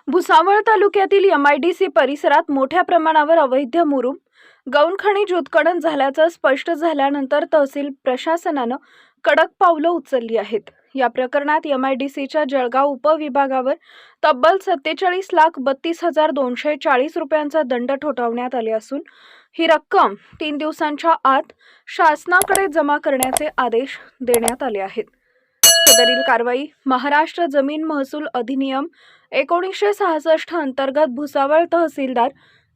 भुसावळ तालुक्यातील एमआयडीसी परिसरात मोठ्या प्रमाणावर अवैध मुरुम गौण खनिज उत्खनन झाल्याचं स्पष्ट झाल्यानंतर तहसील प्रशासनानं कडक पावलं उचलली आहेत। या प्रकरणात एमआयडीसीच्या जळगाव उपविभागावर तब्बल 47,32,240 रुपयांचा दंड ठोठावण्यात आले असून ही रक्कम 3 दिवसांच्या आत शासनाकडे जमा करण्याचे आदेश देण्यात आले आहेत। सदरील कारवाई महाराष्ट्र जमीन महसूल अधिनियम 1966 अंतर्गत भुसावळ तहसीलदार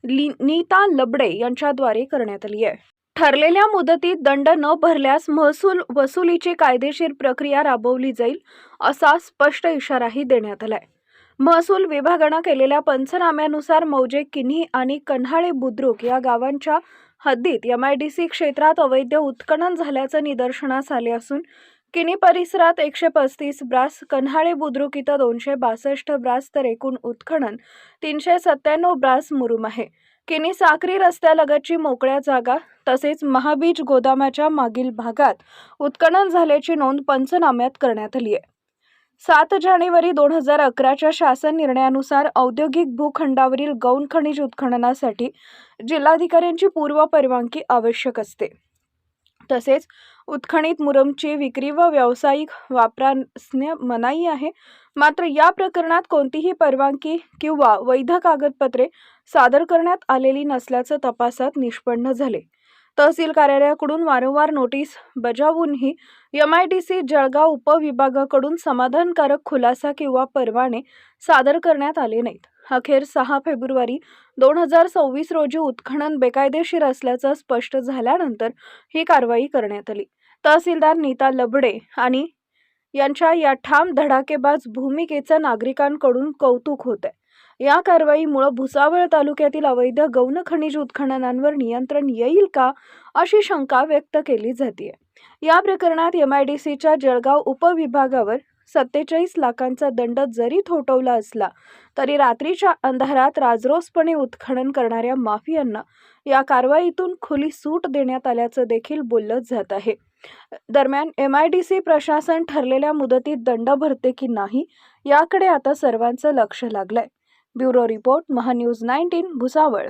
नीता लबडे यांच्याद्वारे करण्यात आली आहे। ठरलेल्या मुदतीत दंड न भरल्यास महसूल वसुलीची कायदेशीर प्रक्रिया राबवली जाईल असा स्पष्ट इशाराही देण्यात आलाय। महसूल विभागाने केलेल्या पंचनाम्यानुसार मौजे किन्ही आणि कन्हाळे बुद्रुक या गावांच्या हद्दीत एमआयडीसी क्षेत्रात अवैध उत्खनन झाल्याचं निदर्शनास आले असून किन्ही परिसरात 135 ब्रास, कन्हाळे बुद्रुक इथं 262 ब्रास तर एकूण उत्खनन 397 ब्रास मुरुम आहे। किन्ही साक्री रस्त्यालगतची मोकळ्या जागा तसेच महाबीज गोदामाच्या मागील भागात उत्खनन झाल्याची नोंद पंचनाम्यात करण्यात आली आहे। 7 जानेवारी 2011च्या शासन निर्णयानुसार औद्योगिक भूखंडावरील गौण खनिज उत्खननासाठी जिल्हाधिकाऱ्यांची पूर्व परवानगी आवश्यक असते। तसेच उत्खनित मुरुमची विक्री व व्यावसायिक वापरास मनाई आहे। मात्र या प्रकरणात कोणतीही परवानगी किंवा वैध कागदपत्रे सादर करण्यात आलेली नसल्याचं तपासात निष्पन्न झाले। तहसील कार्यालयाकडून वारंवार नोटीस बजावूनही एमआयडीसी जळगाव उपविभागाकडून समाधानकारक खुलासा किंवा परवाने सादर करण्यात आले नाहीत। अखेर 6 फेब्रुवारी 2026 रोजी उत्खनन बेकायदेशीर असल्याचं स्पष्ट झाल्यानंतर ही कारवाई करण्यात आली। तहसीलदार नीता लबडे आणि यांच्या या ठाम धडाकेबाज भूमिकेचं नागरिकांकडून कौतुक होत आहे। या कारवाईमुळे भुसावळ तालुक्यातील अवैध गौण खनिज उत्खननांवर नियंत्रण येईल का अशी शंका व्यक्त केली जाते। या प्रकरणात एमआयडीसीच्या जळगाव उपविभागावर 47 लाखांचा दंड जरी ठोठावला असला तरी रात्रीच्या अंधारात राजरोसपणे उत्खनन करणाऱ्या माफियांना या कारवाईतून खुली सूट देण्यात आल्याचं देखील बोललं जात आहे। दरम्यान एमआयडीसी प्रशासन ठरलेल्या मुदतीत दंड भरते की नाही याकडे आता सर्वांचं लक्ष लागलंय। Bureau report Mahanews 19 Bhusawal.